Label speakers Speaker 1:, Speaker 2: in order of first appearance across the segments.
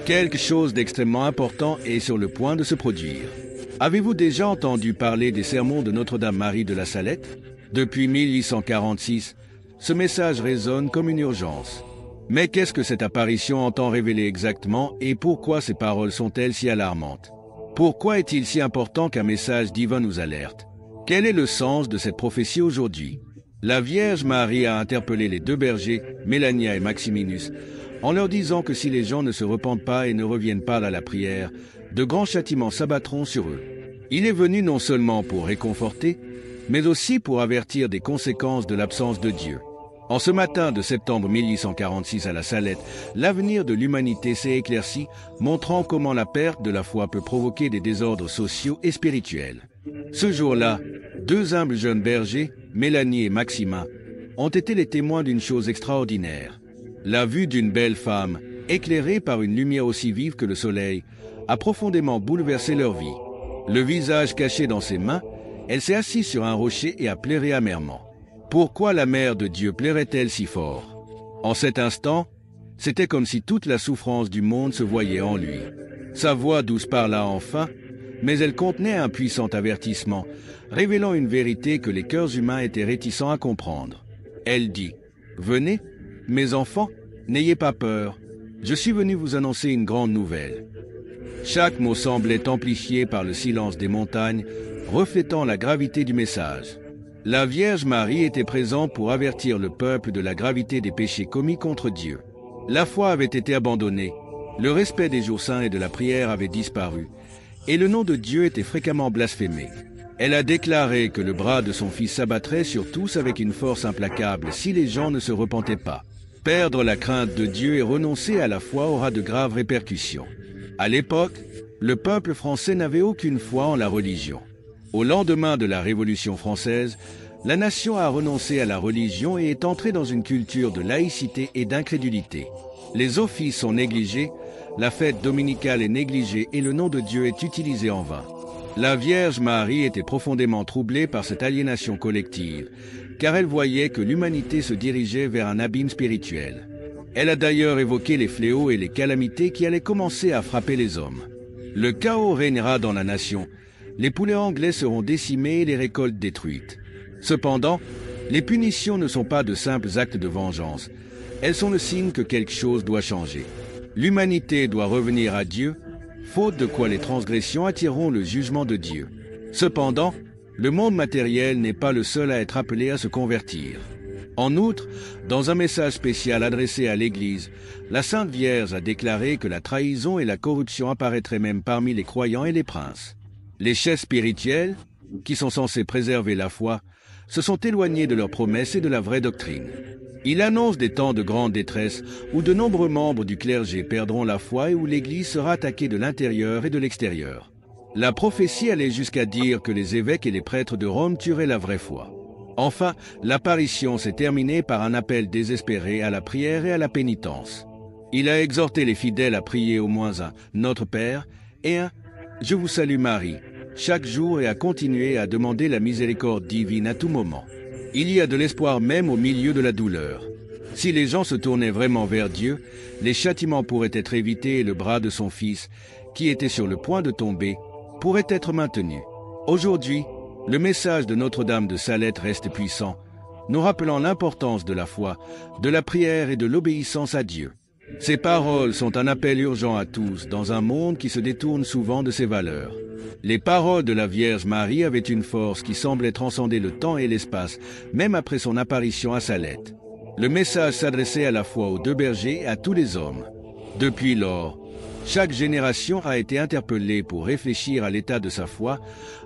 Speaker 1: Quelque chose d'extrêmement important est sur le point de se produire. Avez-vous déjà entendu parler des sermons de Notre-Dame-Marie de la Salette? Depuis 1846, ce message résonne comme une urgence. Mais qu'est-ce que cette apparition entend révéler exactement et pourquoi ces paroles sont-elles si alarmantes? Pourquoi est-il si important qu'un message divin nous alerte? Quel est le sens de cette prophétie aujourd'hui? La Vierge Marie a interpellé les deux bergers, Mélania et Maximinus, en leur disant que si les gens ne se repentent pas et ne reviennent pas à la prière, de grands châtiments s'abattront sur eux. Il est venu non seulement pour réconforter, mais aussi pour avertir des conséquences de l'absence de Dieu. En ce matin de septembre 1846 à la Salette, l'avenir de l'humanité s'est éclairci, montrant comment la perte de la foi peut provoquer des désordres sociaux et spirituels. Ce jour-là, deux humbles jeunes bergers, Mélanie et Maxima, ont été les témoins d'une chose extraordinaire. La vue d'une belle femme, éclairée par une lumière aussi vive que le soleil, a profondément bouleversé leur vie. Le visage caché dans ses mains, elle s'est assise sur un rocher et a pleuré amèrement. Pourquoi la mère de Dieu plairait-elle si fort? En cet instant, c'était comme si toute la souffrance du monde se voyait en lui. Sa voix douce parla enfin, mais elle contenait un puissant avertissement, révélant une vérité que les cœurs humains étaient réticents à comprendre. Elle dit, « Venez, mes enfants, n'ayez pas peur, je suis venu vous annoncer une grande nouvelle. » Chaque mot semblait amplifié par le silence des montagnes, reflétant la gravité du message. La Vierge Marie était présente pour avertir le peuple de la gravité des péchés commis contre Dieu. La foi avait été abandonnée, le respect des jours saints et de la prière avait disparu, et le nom de Dieu était fréquemment blasphémé. Elle a déclaré que le bras de son Fils s'abattrait sur tous avec une force implacable si les gens ne se repentaient pas. Perdre la crainte de Dieu et renoncer à la foi aura de graves répercussions. À l'époque, le peuple français n'avait aucune foi en la religion. Au lendemain de la Révolution française, la nation a renoncé à la religion et est entrée dans une culture de laïcité et d'incrédulité. Les offices sont négligés, la fête dominicale est négligée et le nom de Dieu est utilisé en vain. La Vierge Marie était profondément troublée par cette aliénation collective, car elle voyait que l'humanité se dirigeait vers un abîme spirituel. Elle a d'ailleurs évoqué les fléaux et les calamités qui allaient commencer à frapper les hommes. Le chaos régnera dans la nation. Les poulets anglais seront décimés et les récoltes détruites. Cependant, les punitions ne sont pas de simples actes de vengeance. Elles sont le signe que quelque chose doit changer. L'humanité doit revenir à Dieu, faute de quoi les transgressions attireront le jugement de Dieu. Cependant, le monde matériel n'est pas le seul à être appelé à se convertir. En outre, dans un message spécial adressé à l'Église, la Sainte Vierge a déclaré que la trahison et la corruption apparaîtraient même parmi les croyants et les princes. Les chefs spirituels, qui sont censés préserver la foi, se sont éloignés de leurs promesses et de la vraie doctrine. Il annonce des temps de grande détresse où de nombreux membres du clergé perdront la foi et où l'Église sera attaquée de l'intérieur et de l'extérieur. La prophétie allait jusqu'à dire que les évêques et les prêtres de Rome tueraient la vraie foi. Enfin, l'apparition s'est terminée par un appel désespéré à la prière et à la pénitence. Il a exhorté les fidèles à prier au moins un « Notre Père » et un « Je vous salue Marie » chaque jour et à continuer à demander la miséricorde divine à tout moment. Il y a de l'espoir même au milieu de la douleur. Si les gens se tournaient vraiment vers Dieu, les châtiments pourraient être évités et le bras de son Fils, qui était sur le point de tomber, pourrait être maintenu. Aujourd'hui, le message de Notre-Dame de Salette reste puissant, nous rappelant l'importance de la foi, de la prière et de l'obéissance à Dieu. Ces paroles sont un appel urgent à tous dans un monde qui se détourne souvent de ses valeurs. Les paroles de la Vierge Marie avaient une force qui semblait transcender le temps et l'espace, même après son apparition à Salette. Le message s'adressait à la fois aux deux bergers et à tous les hommes. Depuis lors, chaque génération a été interpellée pour réfléchir à l'état de sa foi,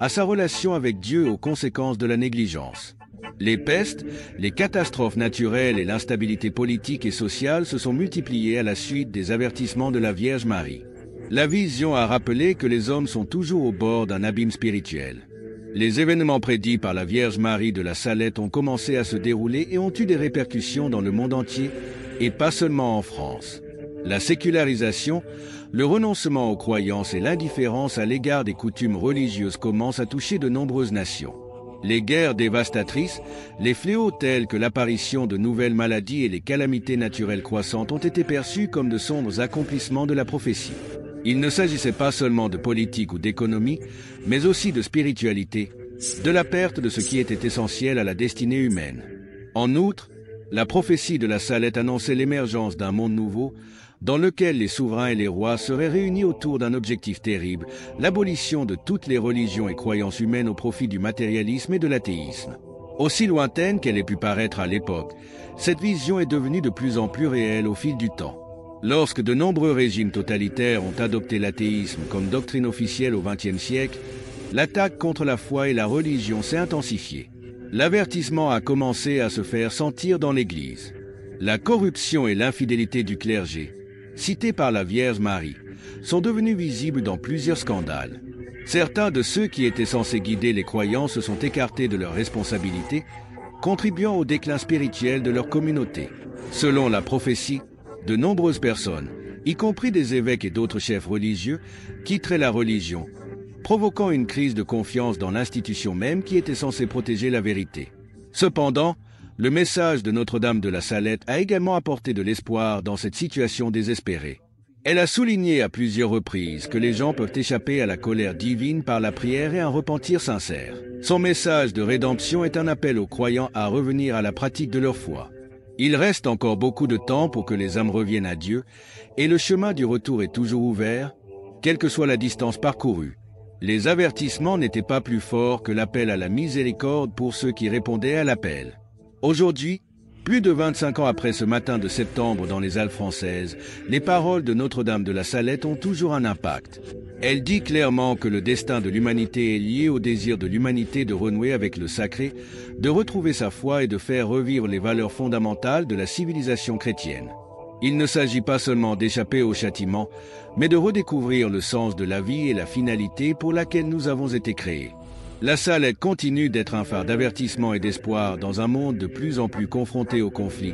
Speaker 1: à sa relation avec Dieu et aux conséquences de la négligence. Les pestes, les catastrophes naturelles et l'instabilité politique et sociale se sont multipliées à la suite des avertissements de la Vierge Marie. La vision a rappelé que les hommes sont toujours au bord d'un abîme spirituel. Les événements prédits par la Vierge Marie de la Salette ont commencé à se dérouler et ont eu des répercussions dans le monde entier, et pas seulement en France. La sécularisation, le renoncement aux croyances et l'indifférence à l'égard des coutumes religieuses commencent à toucher de nombreuses nations. Les guerres dévastatrices, les fléaux tels que l'apparition de nouvelles maladies et les calamités naturelles croissantes ont été perçus comme de sombres accomplissements de la prophétie. Il ne s'agissait pas seulement de politique ou d'économie, mais aussi de spiritualité, de la perte de ce qui était essentiel à la destinée humaine. En outre, la prophétie de la Salette annonçait l'émergence d'un monde nouveau, dans lequel les souverains et les rois seraient réunis autour d'un objectif terrible, l'abolition de toutes les religions et croyances humaines au profit du matérialisme et de l'athéisme. Aussi lointaine qu'elle ait pu paraître à l'époque, cette vision est devenue de plus en plus réelle au fil du temps. Lorsque de nombreux régimes totalitaires ont adopté l'athéisme comme doctrine officielle au XXe siècle, l'attaque contre la foi et la religion s'est intensifiée. L'avertissement a commencé à se faire sentir dans l'Église. La corruption et l'infidélité du clergé, cités par la Vierge Marie, sont devenus visibles dans plusieurs scandales. Certains de ceux qui étaient censés guider les croyants se sont écartés de leurs responsabilités, contribuant au déclin spirituel de leur communauté. Selon la prophétie, de nombreuses personnes, y compris des évêques et d'autres chefs religieux, quitteraient la religion, provoquant une crise de confiance dans l'institution même qui était censée protéger la vérité. Cependant, le message de Notre-Dame de la Salette a également apporté de l'espoir dans cette situation désespérée. Elle a souligné à plusieurs reprises que les gens peuvent échapper à la colère divine par la prière et un repentir sincère. Son message de rédemption est un appel aux croyants à revenir à la pratique de leur foi. Il reste encore beaucoup de temps pour que les âmes reviennent à Dieu, et le chemin du retour est toujours ouvert, quelle que soit la distance parcourue. Les avertissements n'étaient pas plus forts que l'appel à la miséricorde pour ceux qui répondaient à l'appel. Aujourd'hui, plus de 25 ans après ce matin de septembre dans les Alpes françaises, les paroles de Notre-Dame de la Salette ont toujours un impact. Elle dit clairement que le destin de l'humanité est lié au désir de l'humanité de renouer avec le sacré, de retrouver sa foi et de faire revivre les valeurs fondamentales de la civilisation chrétienne. Il ne s'agit pas seulement d'échapper au châtiment, mais de redécouvrir le sens de la vie et la finalité pour laquelle nous avons été créés. La Salette continue d'être un phare d'avertissement et d'espoir dans un monde de plus en plus confronté au conflit,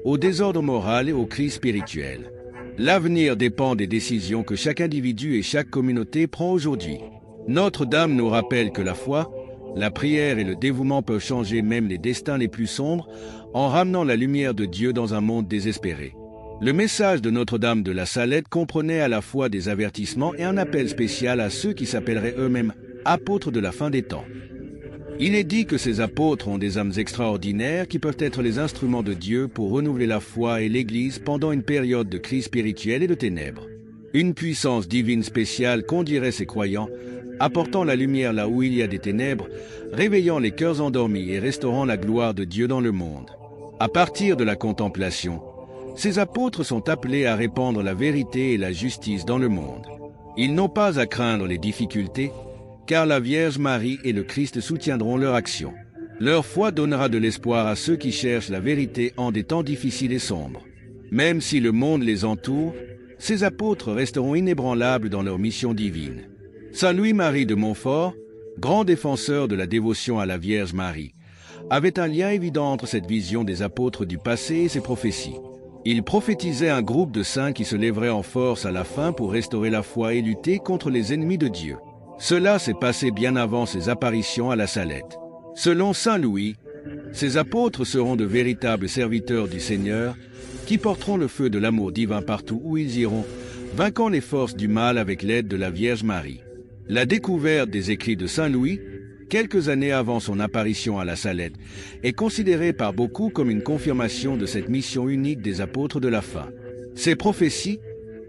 Speaker 1: au désordre moral et aux crises spirituelles. L'avenir dépend des décisions que chaque individu et chaque communauté prend aujourd'hui. Notre-Dame nous rappelle que la foi, la prière et le dévouement peuvent changer même les destins les plus sombres en ramenant la lumière de Dieu dans un monde désespéré. Le message de Notre-Dame de la Salette comprenait à la fois des avertissements et un appel spécial à ceux qui s'appelleraient eux-mêmes apôtres de la fin des temps. Il est dit que ces apôtres ont des âmes extraordinaires qui peuvent être les instruments de Dieu pour renouveler la foi et l'Église pendant une période de crise spirituelle et de ténèbres. Une puissance divine spéciale conduirait ces croyants, apportant la lumière là où il y a des ténèbres, réveillant les cœurs endormis et restaurant la gloire de Dieu dans le monde. À partir de la contemplation, ces apôtres sont appelés à répandre la vérité et la justice dans le monde. Ils n'ont pas à craindre les difficultés, car la Vierge Marie et le Christ soutiendront leur action. Leur foi donnera de l'espoir à ceux qui cherchent la vérité en des temps difficiles et sombres. Même si le monde les entoure, ces apôtres resteront inébranlables dans leur mission divine. Saint Louis-Marie de Montfort, grand défenseur de la dévotion à la Vierge Marie, avait un lien évident entre cette vision des apôtres du passé et ses prophéties. Il prophétisait un groupe de saints qui se lèverait en force à la fin pour restaurer la foi et lutter contre les ennemis de Dieu. Cela s'est passé bien avant ses apparitions à la Salette. Selon saint Louis, ces apôtres seront de véritables serviteurs du Seigneur qui porteront le feu de l'amour divin partout où ils iront, vainquant les forces du mal avec l'aide de la Vierge Marie. La découverte des écrits de saint Louis, quelques années avant son apparition à la Salette, est considérée par beaucoup comme une confirmation de cette mission unique des apôtres de la fin. Ces prophéties,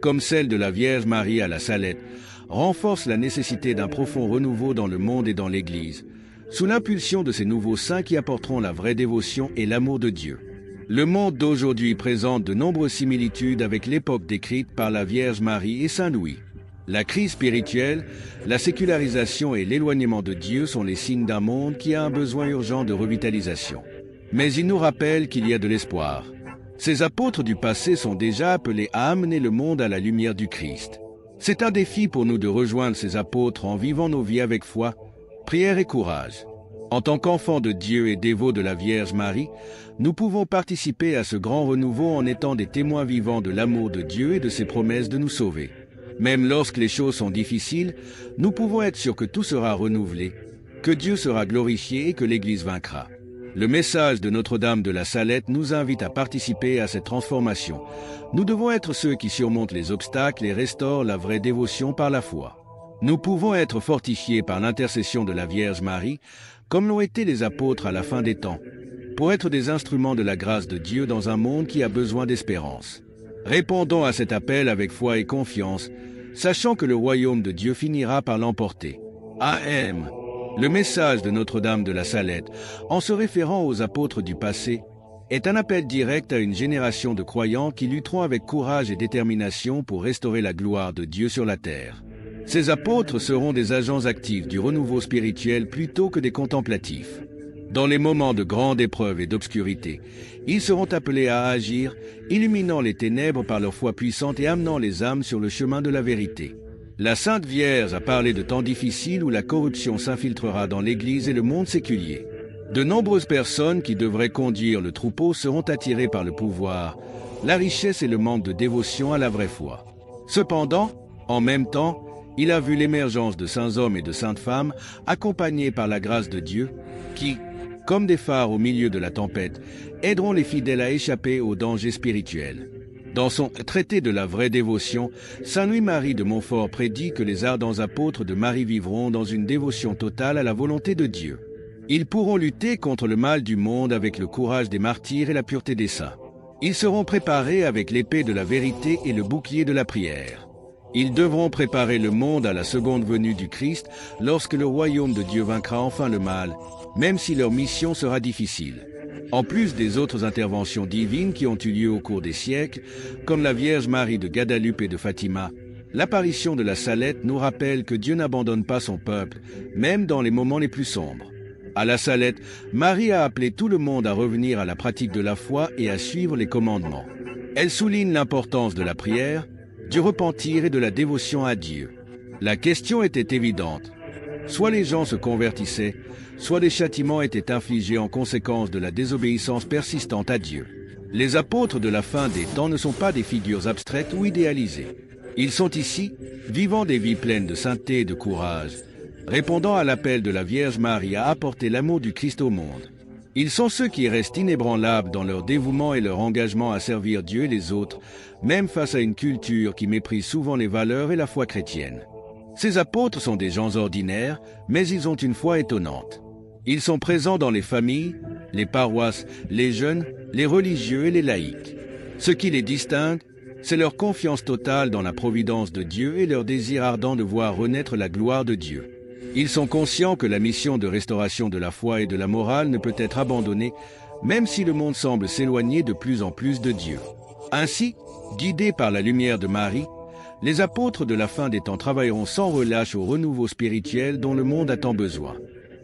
Speaker 1: comme celle de la Vierge Marie à la Salette, renforcent la nécessité d'un profond renouveau dans le monde et dans l'Église, sous l'impulsion de ces nouveaux saints qui apporteront la vraie dévotion et l'amour de Dieu. Le monde d'aujourd'hui présente de nombreuses similitudes avec l'époque décrite par la Vierge Marie et saint Louis. La crise spirituelle, la sécularisation et l'éloignement de Dieu sont les signes d'un monde qui a un besoin urgent de revitalisation. Mais il nous rappelle qu'il y a de l'espoir. Ces apôtres du passé sont déjà appelés à amener le monde à la lumière du Christ. C'est un défi pour nous de rejoindre ces apôtres en vivant nos vies avec foi, prière et courage. En tant qu'enfants de Dieu et dévots de la Vierge Marie, nous pouvons participer à ce grand renouveau en étant des témoins vivants de l'amour de Dieu et de ses promesses de nous sauver. Même lorsque les choses sont difficiles, nous pouvons être sûrs que tout sera renouvelé, que Dieu sera glorifié et que l'Église vaincra. Le message de Notre-Dame de la Salette nous invite à participer à cette transformation. Nous devons être ceux qui surmontent les obstacles et restaurent la vraie dévotion par la foi. Nous pouvons être fortifiés par l'intercession de la Vierge Marie, comme l'ont été les apôtres à la fin des temps, pour être des instruments de la grâce de Dieu dans un monde qui a besoin d'espérance. Répondons à cet appel avec foi et confiance, sachant que le royaume de Dieu finira par l'emporter. Amen. Le message de Notre-Dame de la Salette, en se référant aux apôtres du passé, est un appel direct à une génération de croyants qui lutteront avec courage et détermination pour restaurer la gloire de Dieu sur la terre. Ces apôtres seront des agents actifs du renouveau spirituel plutôt que des contemplatifs. Dans les moments de grande épreuve et d'obscurité, ils seront appelés à agir, illuminant les ténèbres par leur foi puissante et amenant les âmes sur le chemin de la vérité. La Sainte Vierge a parlé de temps difficiles où la corruption s'infiltrera dans l'Église et le monde séculier. De nombreuses personnes qui devraient conduire le troupeau seront attirées par le pouvoir, la richesse et le manque de dévotion à la vraie foi. Cependant, en même temps, il a vu l'émergence de saints hommes et de saintes femmes, accompagnés par la grâce de Dieu, qui, comme des phares au milieu de la tempête, aideront les fidèles à échapper aux dangers spirituels. Dans son traité de la vraie dévotion, saint Louis-Marie de Montfort prédit que les ardents apôtres de Marie vivront dans une dévotion totale à la volonté de Dieu. Ils pourront lutter contre le mal du monde avec le courage des martyrs et la pureté des saints. Ils seront préparés avec l'épée de la vérité et le bouclier de la prière. Ils devront préparer le monde à la seconde venue du Christ lorsque le royaume de Dieu vaincra enfin le mal, même si leur mission sera difficile. En plus des autres interventions divines qui ont eu lieu au cours des siècles, comme la Vierge Marie de Guadalupe et de Fatima, l'apparition de la Salette nous rappelle que Dieu n'abandonne pas son peuple, même dans les moments les plus sombres. À la Salette, Marie a appelé tout le monde à revenir à la pratique de la foi et à suivre les commandements. Elle souligne l'importance de la prière, du repentir et de la dévotion à Dieu. La question était évidente. Soit les gens se convertissaient, soit des châtiments étaient infligés en conséquence de la désobéissance persistante à Dieu. Les apôtres de la fin des temps ne sont pas des figures abstraites ou idéalisées. Ils sont ici, vivant des vies pleines de sainteté et de courage, répondant à l'appel de la Vierge Marie à apporter l'amour du Christ au monde. Ils sont ceux qui restent inébranlables dans leur dévouement et leur engagement à servir Dieu et les autres, même face à une culture qui méprise souvent les valeurs et la foi chrétienne. Ces apôtres sont des gens ordinaires, mais ils ont une foi étonnante. Ils sont présents dans les familles, les paroisses, les jeunes, les religieux et les laïcs. Ce qui les distingue, c'est leur confiance totale dans la providence de Dieu et leur désir ardent de voir renaître la gloire de Dieu. Ils sont conscients que la mission de restauration de la foi et de la morale ne peut être abandonnée, même si le monde semble s'éloigner de plus en plus de Dieu. Ainsi, guidés par la lumière de Marie, les apôtres de la fin des temps travailleront sans relâche au renouveau spirituel dont le monde a tant besoin.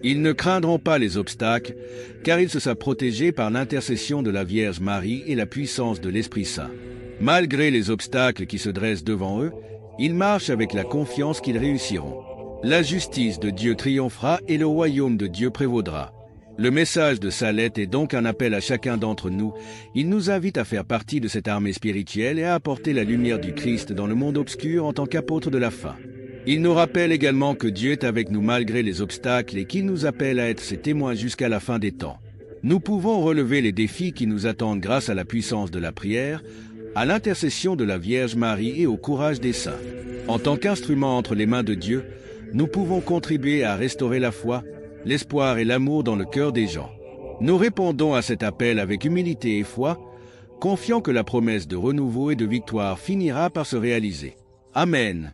Speaker 1: Ils ne craindront pas les obstacles, car ils se savent protégés par l'intercession de la Vierge Marie et la puissance de l'Esprit Saint. Malgré les obstacles qui se dressent devant eux, ils marchent avec la confiance qu'ils réussiront. La justice de Dieu triomphera et le royaume de Dieu prévaudra. Le message de Salette est donc un appel à chacun d'entre nous. Il nous invite à faire partie de cette armée spirituelle et à apporter la lumière du Christ dans le monde obscur en tant qu'apôtre de la fin. Il nous rappelle également que Dieu est avec nous malgré les obstacles et qu'il nous appelle à être ses témoins jusqu'à la fin des temps. Nous pouvons relever les défis qui nous attendent grâce à la puissance de la prière, à l'intercession de la Vierge Marie et au courage des saints. En tant qu'instrument entre les mains de Dieu, nous pouvons contribuer à restaurer la foi, l'espoir et l'amour dans le cœur des gens. Nous répondons à cet appel avec humilité et foi, confiant que la promesse de renouveau et de victoire finira par se réaliser. Amen.